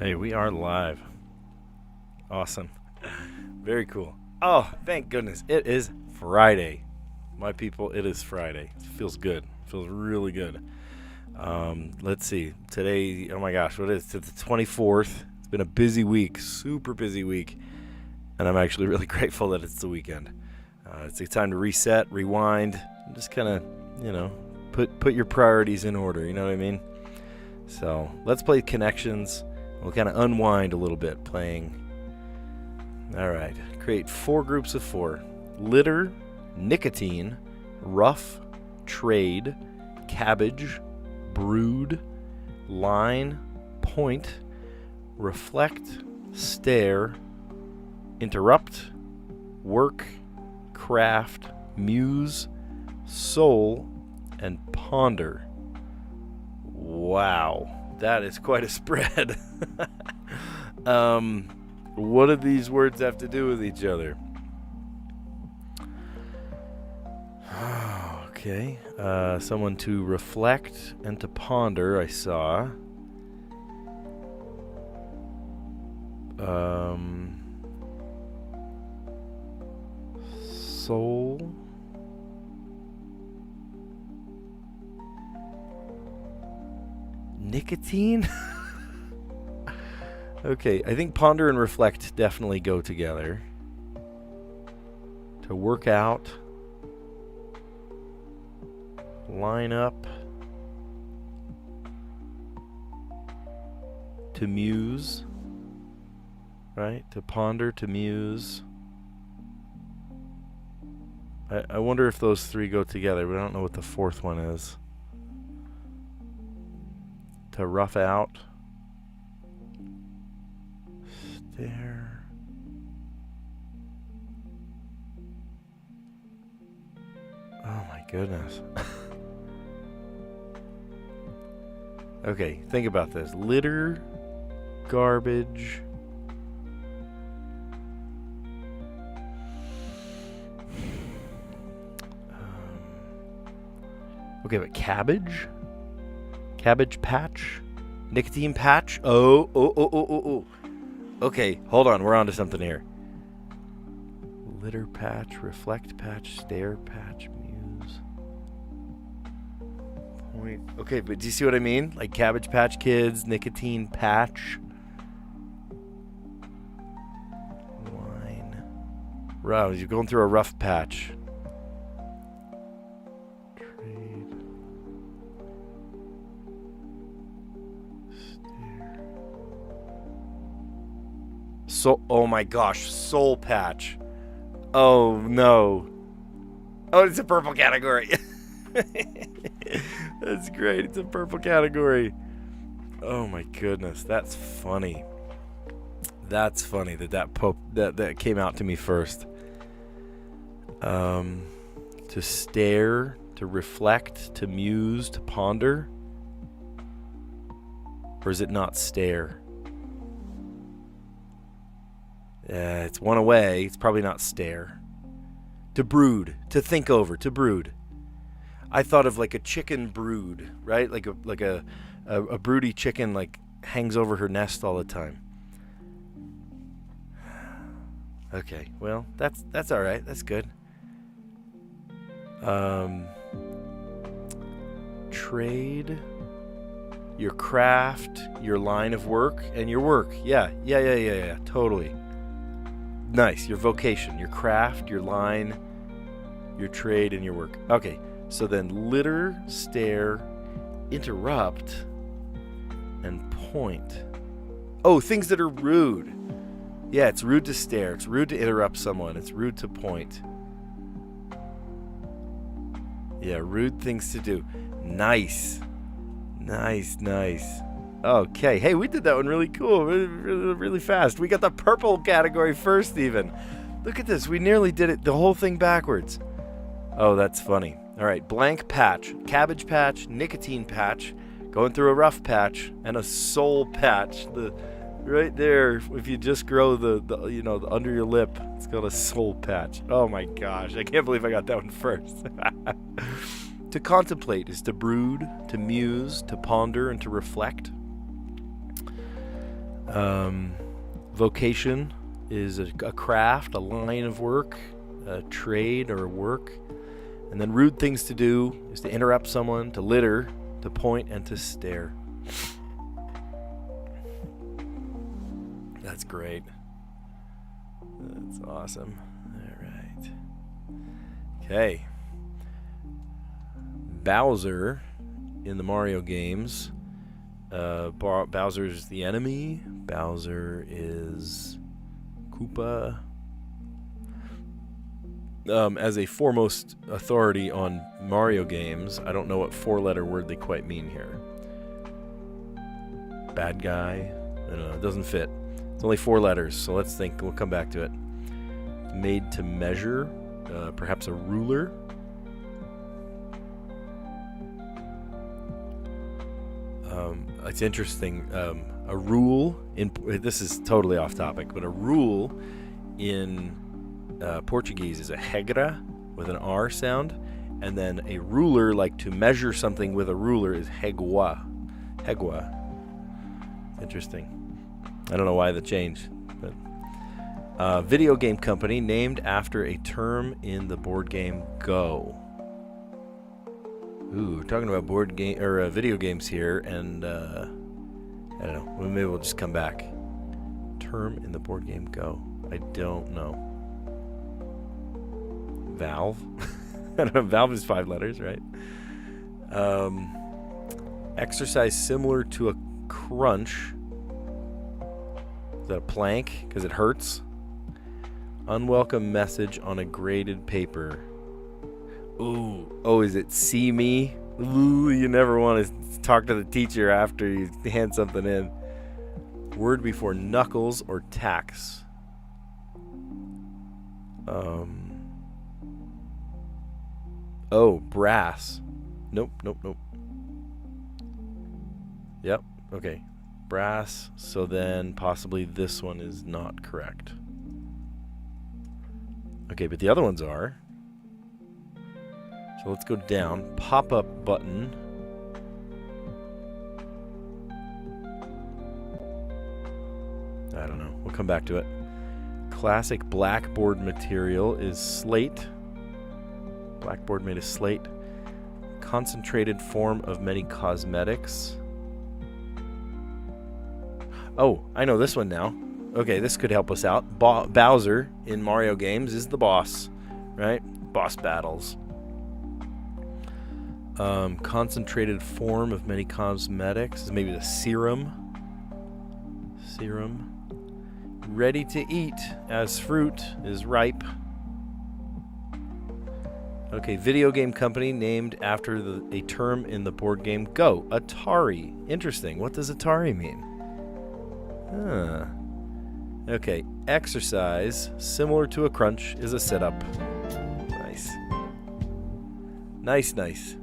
Okay, we are live. Awesome. Very cool. Oh, thank goodness. It is Friday. My people, it is Friday. It feels good. It feels really good. Let's see. Today, oh my gosh, what is it? It's the 24th. It's been a busy week, super busy week. And I'm actually really grateful that it's the weekend. It's a time to reset, rewind, and just kind of, put your priorities in order. You know what I mean? So let's play connections. We'll kind of unwind a little bit playing. All right. Create 4 groups of 4. Litter, nicotine, rough, trade, cabbage, brood, line, point, reflect, stare, interrupt, work, craft, muse, soul, and ponder. Wow. That is quite a spread. What do these words have to do with each other? Okay. Someone to reflect and to ponder, I saw. Soul. Nicotine? Okay, I think ponder and reflect definitely go together. To work out. Line up. To muse. Right? To ponder, to muse. I wonder if those 3 go together, but I don't know what the 4th one is. To rough out. Stare. Oh my goodness. Okay, think about this. Litter, garbage. Okay, but cabbage? Cabbage patch? Nicotine patch? Oh. Okay, hold on. We're on to something here. Litter patch, reflect patch, stare patch, muse. Point. Okay, but do you see what I mean? Like Cabbage Patch Kids, nicotine patch. Line. Wow, you're going through a rough patch. Oh my gosh, soul patch. Oh no. Oh, it's a purple category. That's great. It's a purple category. Oh my goodness, that's funny. That's funny that came out to me first. To stare, to reflect, to muse, to ponder. Or is it not stare? It's one away. It's probably not stare. To brood. To think over. To brood. I thought of like a chicken brood, right? Like a broody chicken like hangs over her nest all the time. Okay, well, that's all right. That's good. Trade. Your craft, your line of work, and your work. Yeah. Totally. Nice. Your vocation, your craft, your line, your trade, and your work. Okay. So then litter, stare, interrupt, and point. Oh, things that are rude. Yeah, it's rude to stare. It's rude to interrupt someone. It's rude to point. Yeah, rude things to do. Nice. Okay, hey, we did that one really cool, really fast. We got the purple category first even. Look at this, we nearly did it, the whole thing backwards. Oh, that's funny. All right, blank patch, cabbage patch, nicotine patch, going through a rough patch, and a soul patch. Right there, if you just grow the under your lip, it's called a soul patch. Oh my gosh, I can't believe I got that one first. To contemplate is to brood, to muse, to ponder, and to reflect. Vocation is a craft, a line of work, a trade or work. And then rude things to do is to interrupt someone, to litter, to point, and to stare. That's great. That's awesome. All right. Okay. Bowser in the Mario games. Bowser's the enemy. Bowser is Koopa. As a foremost authority on Mario games, I don't know what four-letter word they quite mean here. Bad guy. I don't know. It doesn't fit. It's only 4 letters, so let's think. We'll come back to it. Made to measure. Perhaps a ruler. It's interesting. A rule in this is totally off topic, but a rule in Portuguese is a regra with an R sound, and then a ruler, like to measure something with a ruler, is régua. Régua. Interesting. I don't know why the change, but video game company named after a term in the board game Go. Ooh, talking about board game or video games here, and I don't know. Maybe we'll just come back. Term in the board game Go. I don't know. Valve. I don't know. Valve is 5 letters, right? Exercise similar to a crunch. Is that a plank? Because it hurts. Unwelcome message on a graded paper. Ooh. Oh, is it see me? Ooh, you never want to talk to the teacher after you hand something in. Word before knuckles or tax. Oh, brass. Nope. Yep, okay. Brass, so then possibly this one is not correct. Okay, but the other ones are. So let's go down. Pop-up button. I don't know. We'll come back to it. Classic blackboard material is slate. Blackboard made of slate. Concentrated form of many cosmetics. Oh, I know this one now. Okay, this could help us out. Bowser in Mario games is the boss, right? Boss battles. Concentrated form of many cosmetics is maybe the serum. Serum. Ready to eat as fruit is ripe. Okay, video game company named after a term in the board game Go. Atari. Interesting. What does Atari mean? Huh. Okay, exercise similar to a crunch is a sit-up. Nice.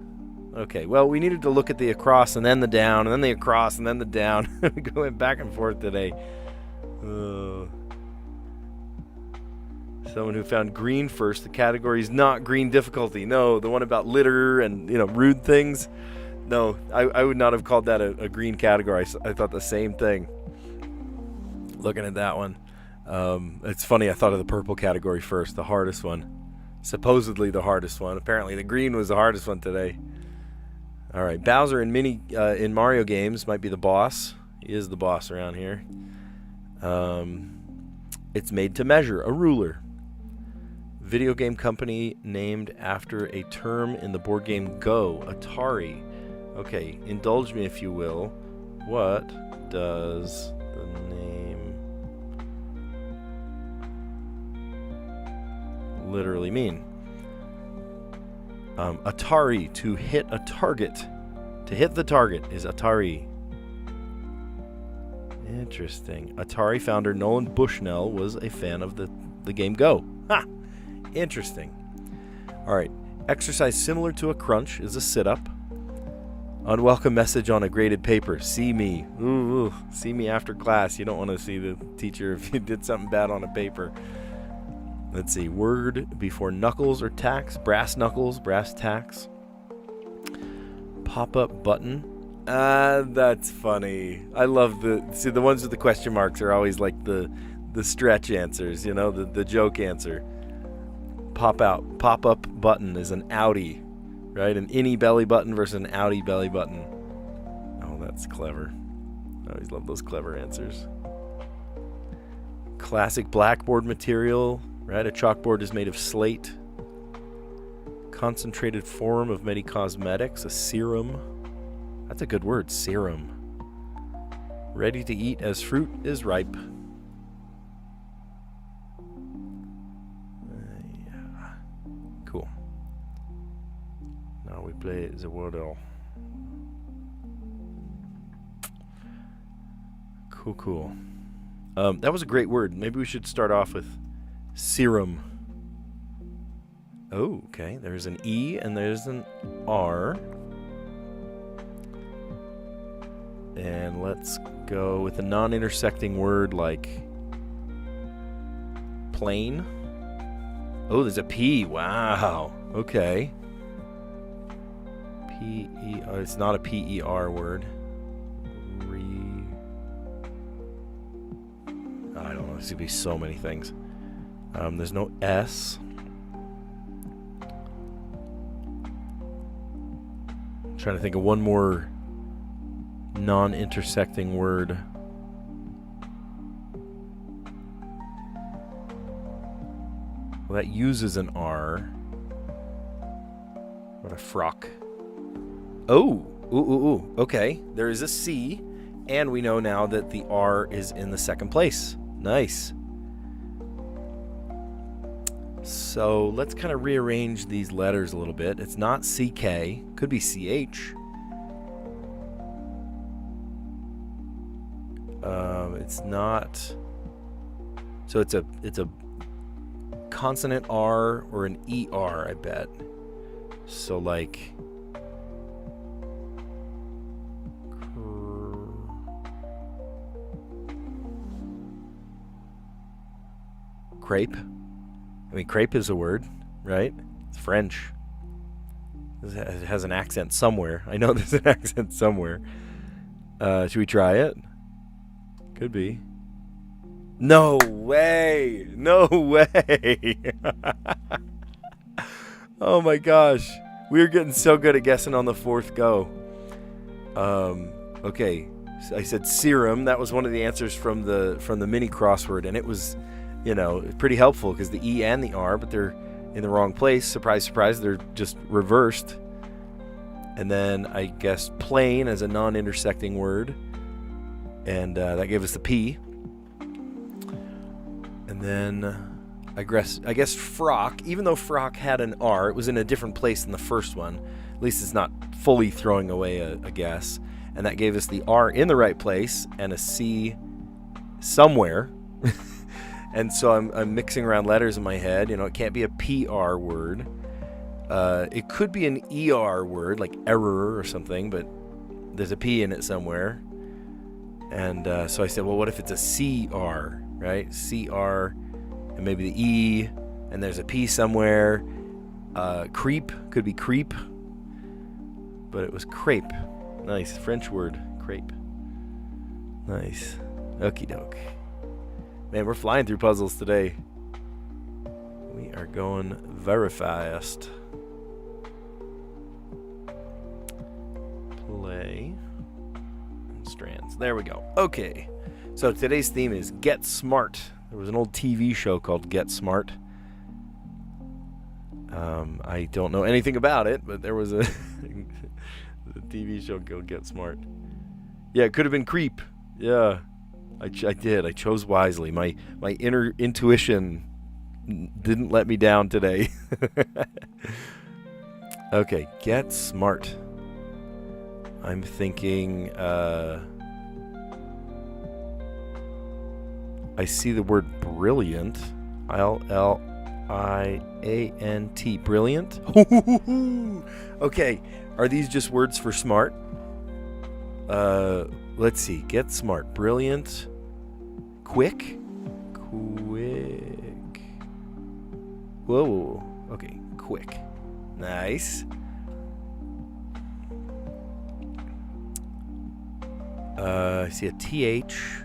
Okay, well, we needed to look at the across and then the down and then the across and then the down. Going back and forth today. Someone who found green first. The category is not green difficulty. No, the one about litter and rude things. No, I would not have called that a green category. I thought the same thing. Looking at that one, it's funny. I thought of the purple category first, the hardest one. Supposedly the hardest one. Apparently the green was the hardest one today. All right, Bowser in Mario games might be the boss. He is the boss around here. It's made to measure, a ruler. Video game company named after a term in the board game Go, Atari. Okay, indulge me if you will. What does the name literally mean? Atari, to hit a target. To hit the target is Atari. Interesting. Atari founder Nolan Bushnell was a fan of the game Go. Ha! Interesting. All right. Exercise similar to a crunch is a sit-up. Unwelcome message on a graded paper. See me. Ooh, see me after class. You don't want to see the teacher if you did something bad on a paper. Let's see. Word before knuckles or tacks. Brass knuckles, brass tacks. Pop-up button. That's funny. I love the ones with the question marks are always like the stretch answers, you know, the joke answer. Pop up button is an outie, right? An innie belly button versus an outie belly button. Oh, that's clever. I always love those clever answers. Classic blackboard material, right? A chalkboard is made of slate. Concentrated form of many cosmetics, a serum. That's a good word, serum. Ready to eat as fruit is ripe. Yeah. Cool. Now we play the Wordle. Cool. That was a great word. Maybe we should start off with serum. Oh, okay. There's an E and there's an R. And let's go with a non-intersecting word like plain. Oh, there's a P. Wow. Okay. P-E... Oh, it's not a P-E-R word. I don't know. There's going to be so many things. There's no S. I'm trying to think of one more non-intersecting word. Well, that uses an R. What a frock. Oh! Ooh. Okay. There is a C, and we know now that the R is in the second place. Nice. So let's kind of rearrange these letters a little bit. It's not CK. Could be CH. It's not. So it's a consonant R or an ER, I bet. So like crepe. I mean, crepe is a word, right? It's French. It has an accent somewhere. I know there's an accent somewhere. Should we try it? Could be. No way! No way! Oh my gosh. We are getting so good at guessing on the fourth go. Okay. So I said serum. That was one of the answers from the mini crossword, and it was, you know, pretty helpful because the E and the R, but they're in the wrong place. Surprise, surprise, they're just reversed. And then I guessed plain as a non-intersecting word, and that gave us the P. And then I guess frock, even though frock had an R, it was in a different place than the first one. At least it's not fully throwing away a guess. And that gave us the R in the right place and a C somewhere. And so I'm mixing around letters in my head. You know, it can't be a PR word. It could be an ER word, like error or something, but there's a P in it somewhere. And so I said, well, what if it's a CR, right? CR, and maybe the E, and there's a P somewhere. Creep, could be creep, but it was crepe. Nice, French word, crepe. Nice. Okie doke. Man, we're flying through puzzles today. We are going very fast. Play. And Strands. There we go. Okay. So today's theme is Get Smart. There was an old TV show called Get Smart. I don't know anything about it, but there was a TV show called Get Smart. Yeah, it could have been creep. Yeah. I did. I chose wisely. My inner intuition didn't let me down today. Okay, Get Smart. I'm thinking, I see the word brilliant. L-L-I-A-N-T. Brilliant? Okay, are these just words for smart? Let's see. Get smart. Brilliant. Quick. Whoa. Okay. Quick. Nice. I see a TH.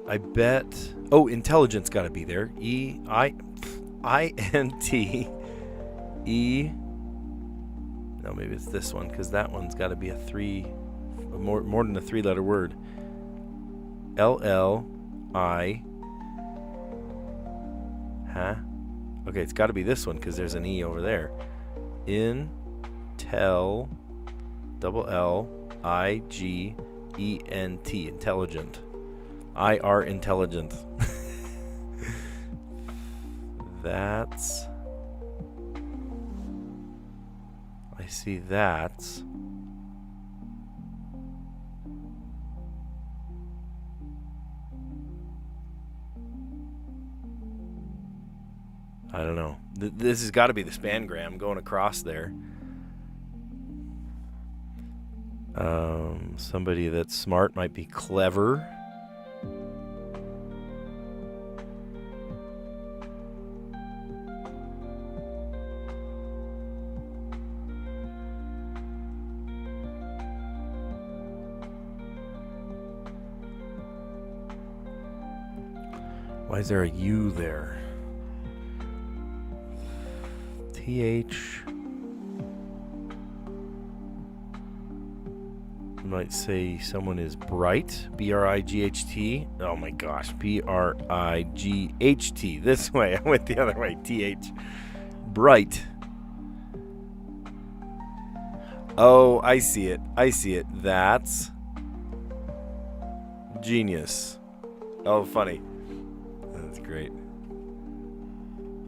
I bet. Oh, intelligence got to be there. E-I-N-T-E. No, maybe it's this one, because that one's got to be more than a 3-letter word. L-L-I. Huh? Okay, it's got to be this one, because there's an E over there. Intel. Double L-I-G-E-N-T. Intelligent. I-R intelligent. That's... I see that's... I don't know. This has got to be the spangram going across there. Somebody that's smart might be clever. Why is there a U there? TH. You might say someone is bright. B-R-I-G-H-T. Oh my gosh. B-R-I-G-H-T. This way. I went the other way. T-H. Bright. Oh, I see it. I see it. That's genius. Oh, funny. That's great.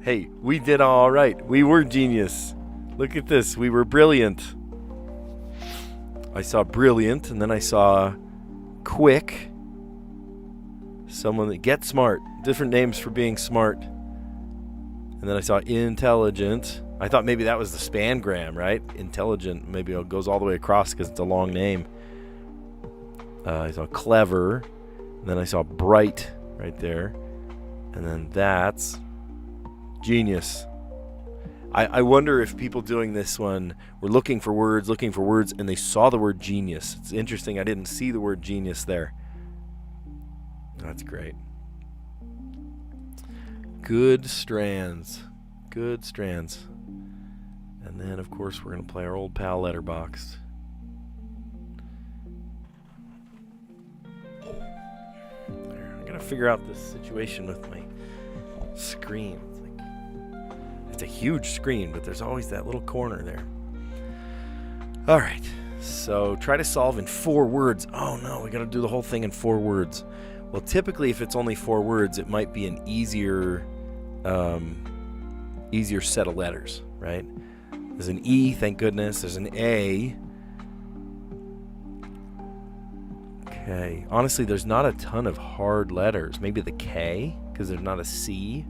Hey, we did all right. We were genius. Look at this. We were brilliant. I saw brilliant, and then I saw quick. Someone that gets smart. Different names for being smart. And then I saw intelligent. I thought maybe that was the spangram, right? Intelligent. Maybe it goes all the way across because it's a long name. I saw clever. And then I saw bright right there. And then that's genius. I wonder if people doing this one were looking for words, and they saw the word genius. It's interesting. I didn't see the word genius there. That's great. Good strands. Good strands. And then, of course, we're going to play our old pal Letterboxd. I'm going to figure out this situation with my screen. It's a huge screen, but there's always that little corner there. All right. So try to solve in 4 words. Oh, no, we got to do the whole thing in 4 words. Well, typically, if it's only 4 words, it might be an easier set of letters, right? There's an E, thank goodness. There's an A. Okay. Honestly, there's not a ton of hard letters. Maybe the K, because there's not a C.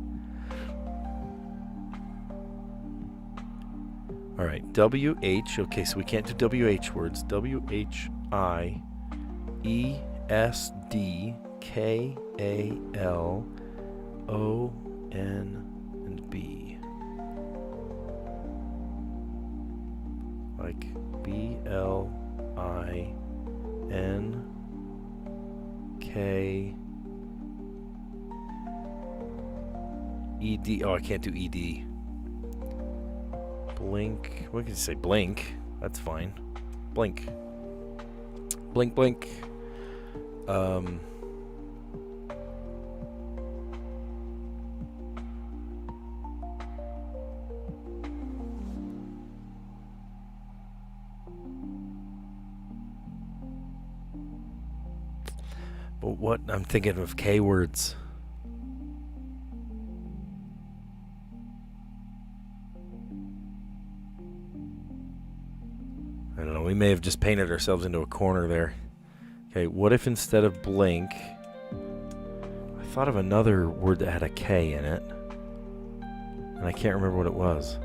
All right, W-H. Okay, so we can't do W-H words. W-H-I-E-S-D-K-A-L-O-N and B. Like B-L-I-N-K-E-D. Oh, I can't do E-D. Blink. What can you say? Blink. That's fine. Blink. Blink, blink. But what? I'm thinking of K words. I don't know, we may have just painted ourselves into a corner there. Okay, what if instead of blink, I thought of another word that had a K in it, and I can't remember what it was.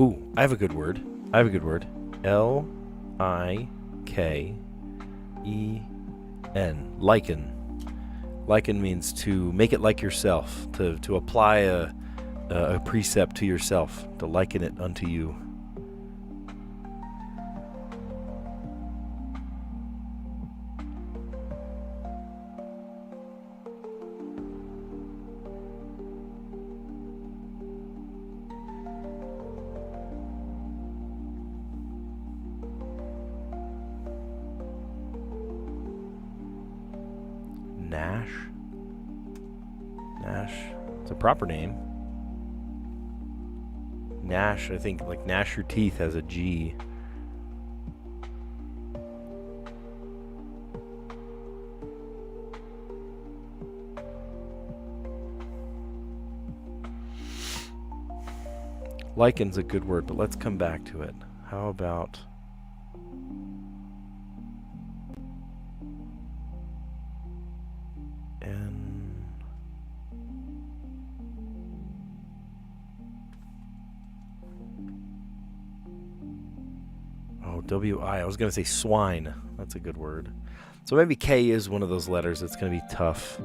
Ooh, I have a good word. L-I-K-E-N. Liken. Liken means to make it like yourself, to apply a precept to yourself, to liken it unto you. Gnash. It's a proper name. Gnash, I think, like gnash your teeth has a G. Liken's a good word, but let's come back to it. How about... W-I. I was going to say swine. That's a good word. So maybe K is one of those letters that's going to be tough.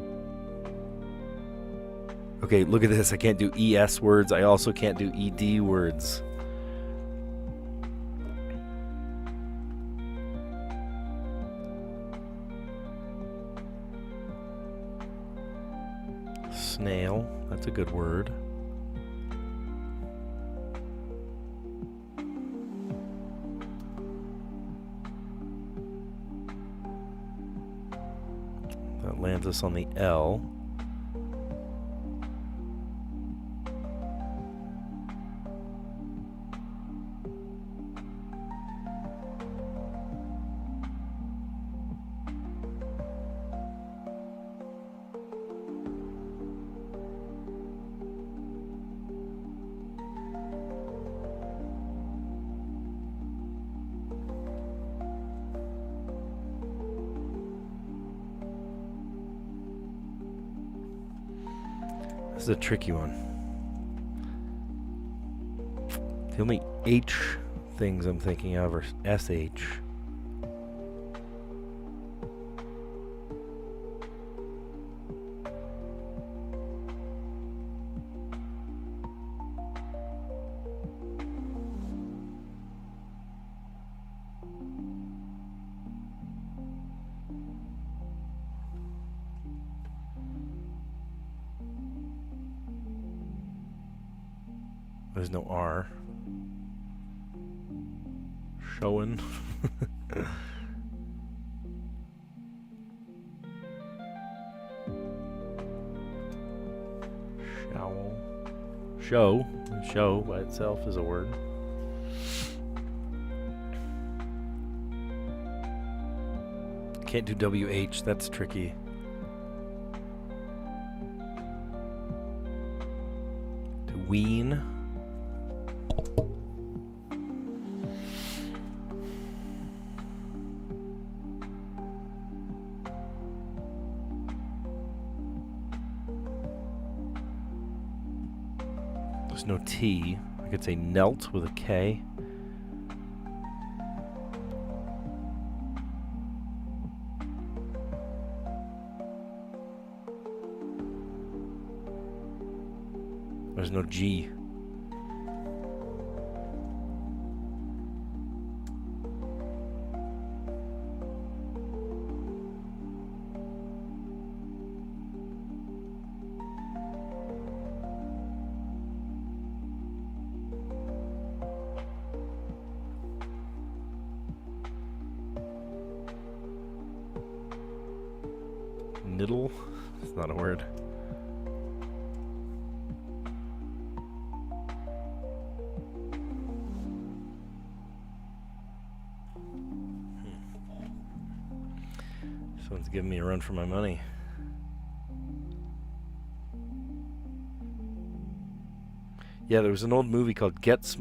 Okay, look at this. I can't do ES words. I also can't do ED words. Snail. That's a good word. That lands us on the L. This is a tricky one. The only H things I'm thinking of are SH. There's no R. Showing. Showl. Show. Show by itself is a word. Can't do WH, that's tricky. To wean. There's no T. I could say knelt with a K. There's no G. Niddle? It's not a word. Someone's giving me a run for my money. Yeah, there was an old movie called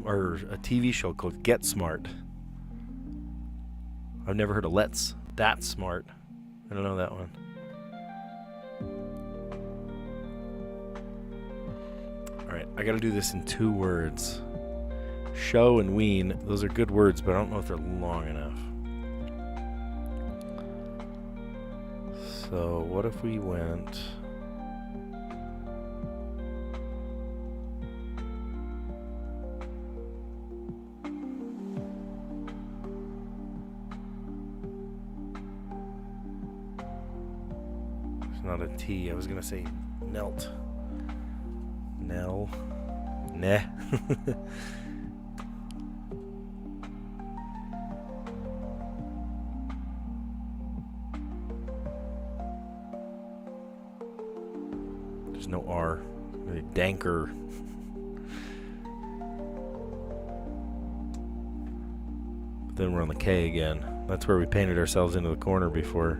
or a TV show called Get Smart. I've never heard of That Smart. I don't know that one. Alright, I gotta do this in 2 words. Show and wean, those are good words, but I don't know if they're long enough. So what if we went... There's not a T. I was going to say knelt. Nell. Neh. There's no R. Really danker. But then we're on the K again. That's where we painted ourselves into the corner before.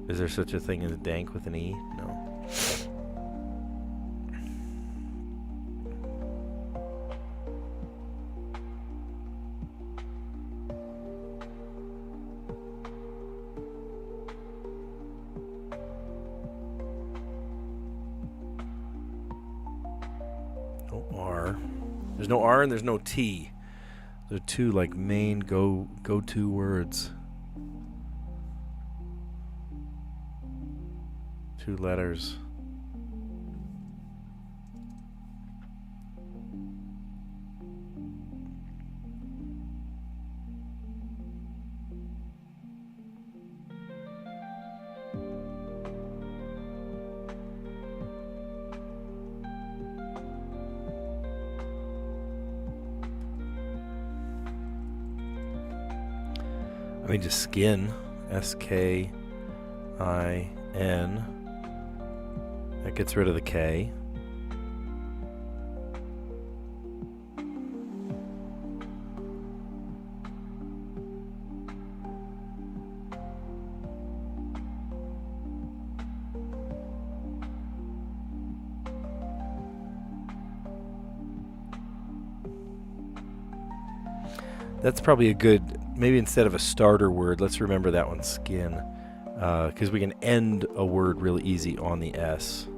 Is there such a thing as dank with an E? No. No R. There's no R and there's no T. They're two like main go-to words. Two letters. I mean, just skin. S-K-I-N. That gets rid of the K. That's probably a good, maybe instead of a starter word, let's remember that one, skin. Because we can end a word really easy on the S.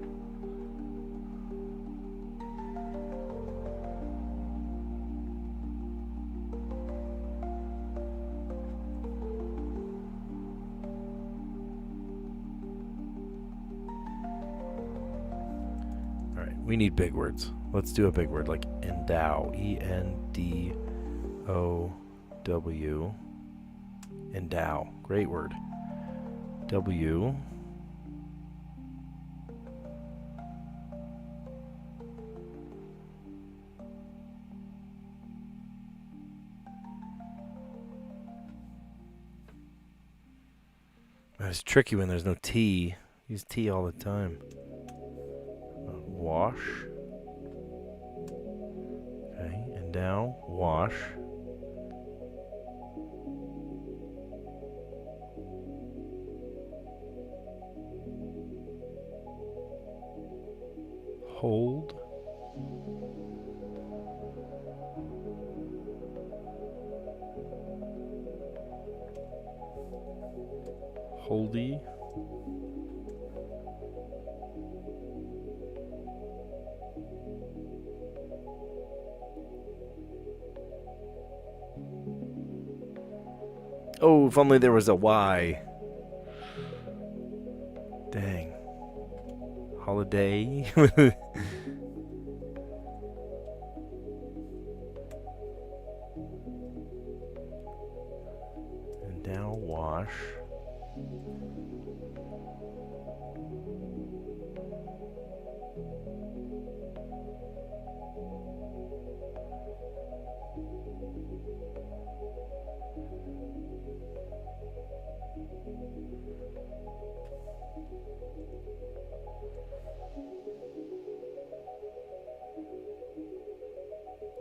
All right, we need big words. Let's do a big word like endow. E-N-D-O-W. Endow. Great word. W. It's tricky when there's no T. Use T all the time. Wash. Okay, endow. Wash. Hold. Holdy. Oh, if only there was a Y. Dang. Holiday. And now wash.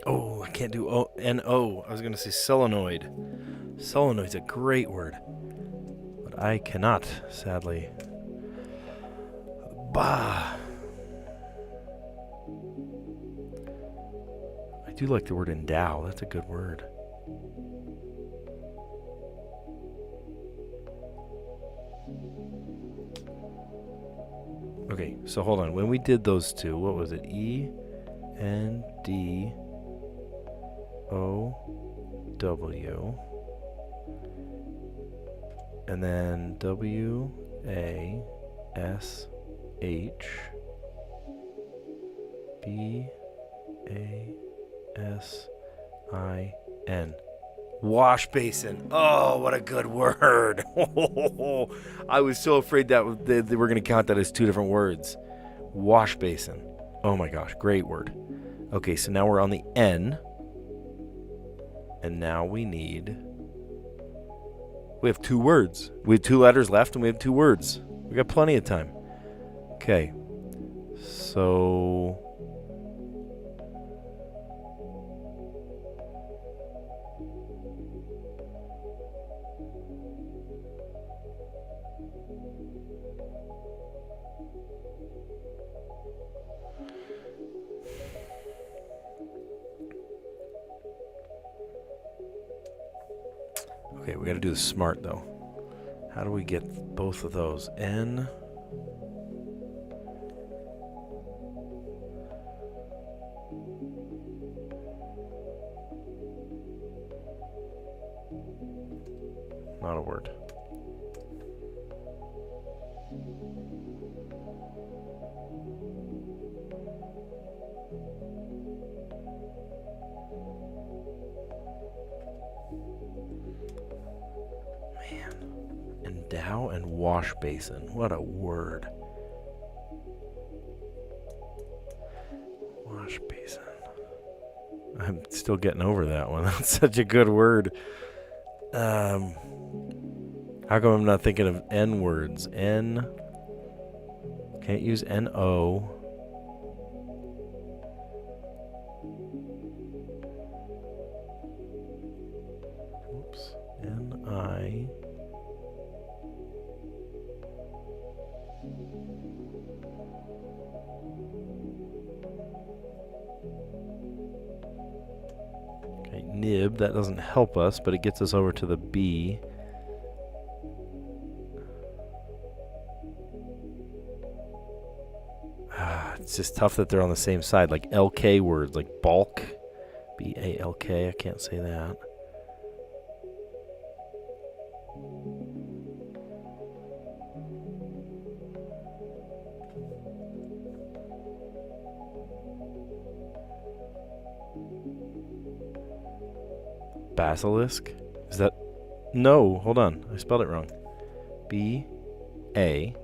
Oh, I can't do N-O. I was going to say solenoid. Solenoid's a great word. But I cannot, sadly. Bah. I do like the word endow. That's a good word. Okay, so hold on. When we did those two, what was it? E N-D-O-W. And then W-A-S-H-B-A-S-I-N. Wash basin. Oh, what a good word. I was so afraid that they were going to count that as two different words. Wash basin. Oh my gosh, great word. Okay, so now we're on the N. And now we have 2 words. We have 2 letters left and we have 2 words. We got plenty of time. Okay. So okay, we got to do this smart though. How do we get both of those? N. Not a word. Man. Endow and wash basin. What a word. Wash basin. I'm still getting over that one. That's such a good word. How come I'm not thinking of N words? N. Can't use N-O. Oops. N-I. Okay, nib. That doesn't help us, but it gets us over to the B. It's just tough that they're on the same side, like LK words, like bulk, B-A-L-K. I can't say that. Basilisk? Is that? No, hold on. I spelled it wrong. B-A-S-I-L-I-S-K.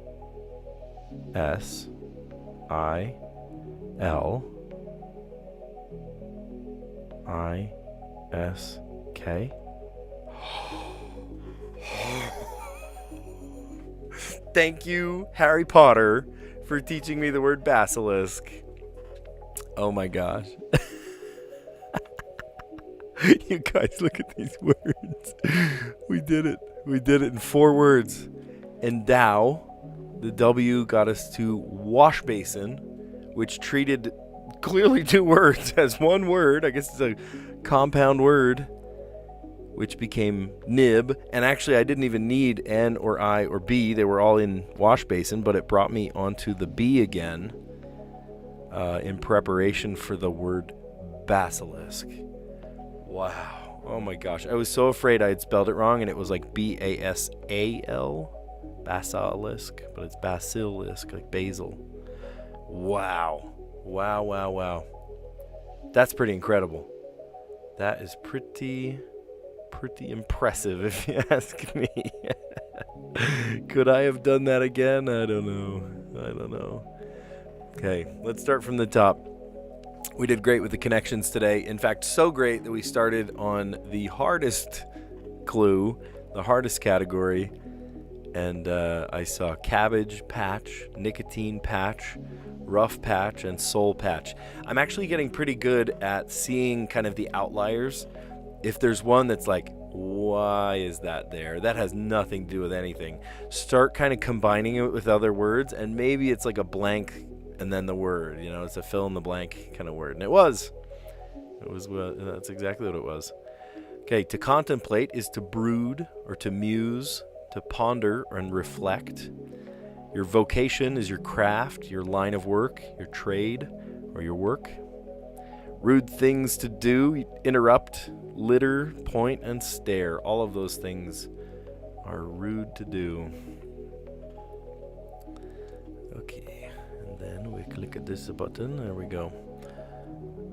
Thank you, Harry Potter, for teaching me the word basilisk. Oh my gosh. You guys, look at these words. We did it. We did it in 4 words. Endow. The W got us to wash basin, which treated clearly 2 words as 1 word. I guess it's a compound word, which became nib. And actually, I didn't even need N or I or B. They were all in wash basin, but it brought me onto the B again in preparation for the word basilisk. Wow. Oh my gosh. I was so afraid I had spelled it wrong and it was like B-A-S-A-L. Basilisk. But it's basilisk, like basil. Wow. Wow, wow, wow. That's pretty incredible. That is pretty impressive if you ask me. Could I have done that again? I don't know. Okay, let's start from the top. We did great with the connections today. In fact, so great that we started on the hardest clue, the hardest category. And I saw cabbage patch, nicotine patch, rough patch, and soul patch. I'm actually getting pretty good at seeing kind of the outliers. If there's one that's like, why is that there? That has nothing to do with anything. Start kind of combining it with other words, and maybe it's like a blank and then the word, it's a fill in the blank kind of word. And it was that's exactly what it was. Okay, to contemplate is to brood or to muse, to ponder and reflect. Your vocation is your craft, your line of work, your trade, or your work. Rude things to do: interrupt, litter, point, and stare. All of those things are rude to do. Okay, and then we click at this button. There we go.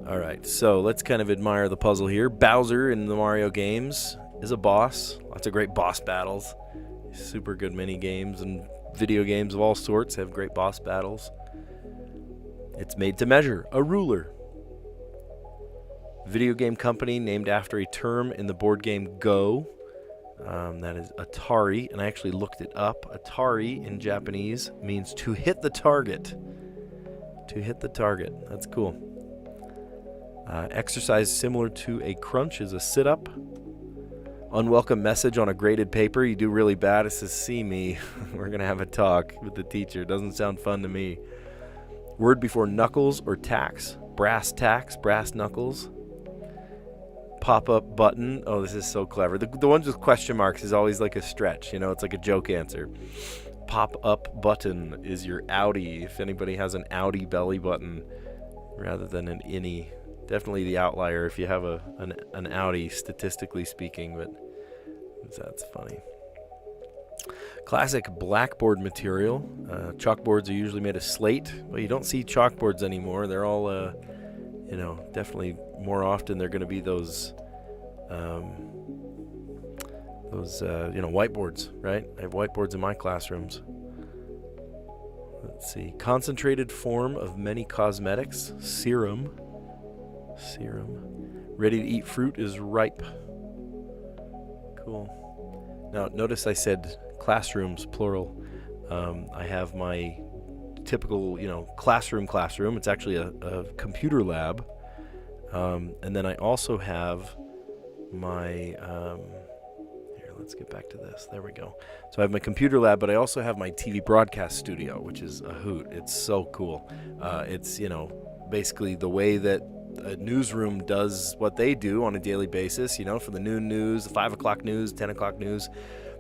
All right, so let's kind of admire the puzzle here. Bowser in the Mario games is a boss. Lots of great boss battles. Super good mini games and video games of all sorts have great boss battles. It's made to measure, a ruler. Video game company named after a term in the board game Go. That is Atari, and I actually looked it up. Atari in Japanese means to hit the target. To hit the target. That's cool. Exercise similar to a crunch is a sit-up. Unwelcome message on a graded paper. You do really bad. It says, see me. We're going to have a talk with the teacher. Doesn't sound fun to me. Word before knuckles or tacks. Brass tacks, brass knuckles. Pop-up button. Oh, this is so clever. The ones with question marks is always like a stretch. You know, it's like a joke answer. Pop-up button is your outie. If anybody has an outie belly button rather than an innie. Definitely the outlier if you have an outie, statistically speaking, but that's funny. Classic blackboard material. Chalkboards are usually made of slate, but you don't see chalkboards anymore. They're all, definitely more often they're going to be those whiteboards, right? I have whiteboards in my classrooms. Let's see. Concentrated form of many cosmetics. Serum. Ready to eat fruit is ripe. Cool. Now, notice I said classrooms, plural. I have my typical, classroom. It's actually a computer lab. And then I also have my, here, let's get back to this. There we go. So I have my computer lab, but I also have my TV broadcast studio, which is a hoot. It's so cool. It's, basically the way that a newsroom does what they do on a daily basis, for the noon news, the 5 o'clock news, 10 o'clock news.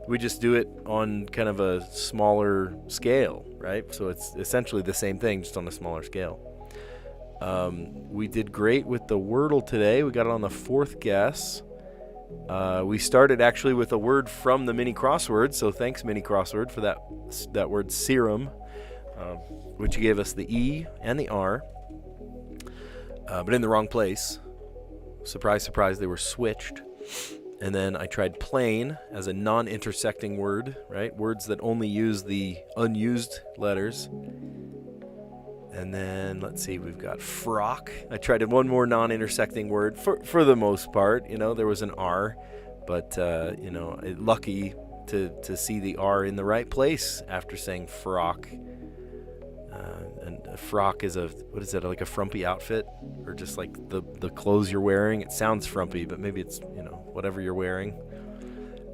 We just do it on kind of a smaller scale, right? So it's essentially the same thing, just on a smaller scale. We did great with the Wordle today. We got it on the 4th guess. We started actually with a word from the mini crossword, so thanks mini crossword for that word serum, which gave us the E and the R. But in the wrong place. Surprise, surprise, they were switched. And then I tried plain as a non-intersecting word, right? Words that only use the unused letters. And then, let's see, we've got frock. I tried one more non-intersecting word for the most part. There was an R, but, lucky to see the R in the right place after saying frock. And a frock is like a frumpy outfit, or just like the clothes you're wearing. It sounds frumpy, but maybe it's, whatever you're wearing.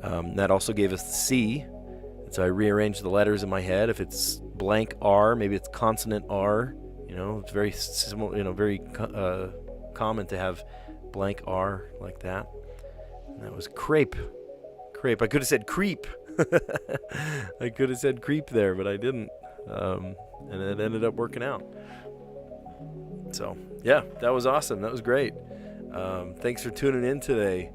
That also gave us the C. And so I rearranged the letters in my head. If it's blank R, maybe it's consonant R. It's very similar, very common to have blank R like that. And that was crepe. I could have said creep. I could have said creep there, but I didn't. And it ended up working out. So, yeah, that was awesome. That was great. Thanks for tuning in today.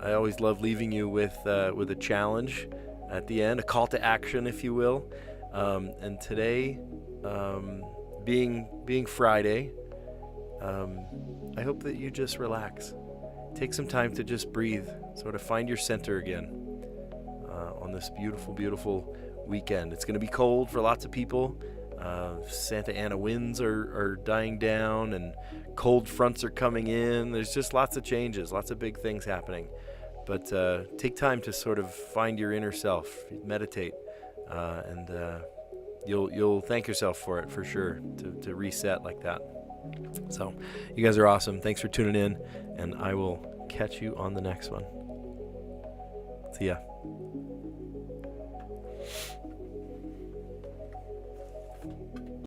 I always love leaving you with a challenge at the end, a call to action, if you will. And today, being Friday, I hope that you just relax. Take some time to just breathe, sort of find your center again on this beautiful, beautiful weekend. It's going to be cold for lots of people. Santa Ana winds are dying down, and cold fronts are coming in. There's just lots of changes, lots of big things happening. But take time to sort of find your inner self, meditate, and you'll thank yourself for it for sure, to reset like that. So you guys are awesome. Thanks for tuning in, and I will catch you on the next one. See ya.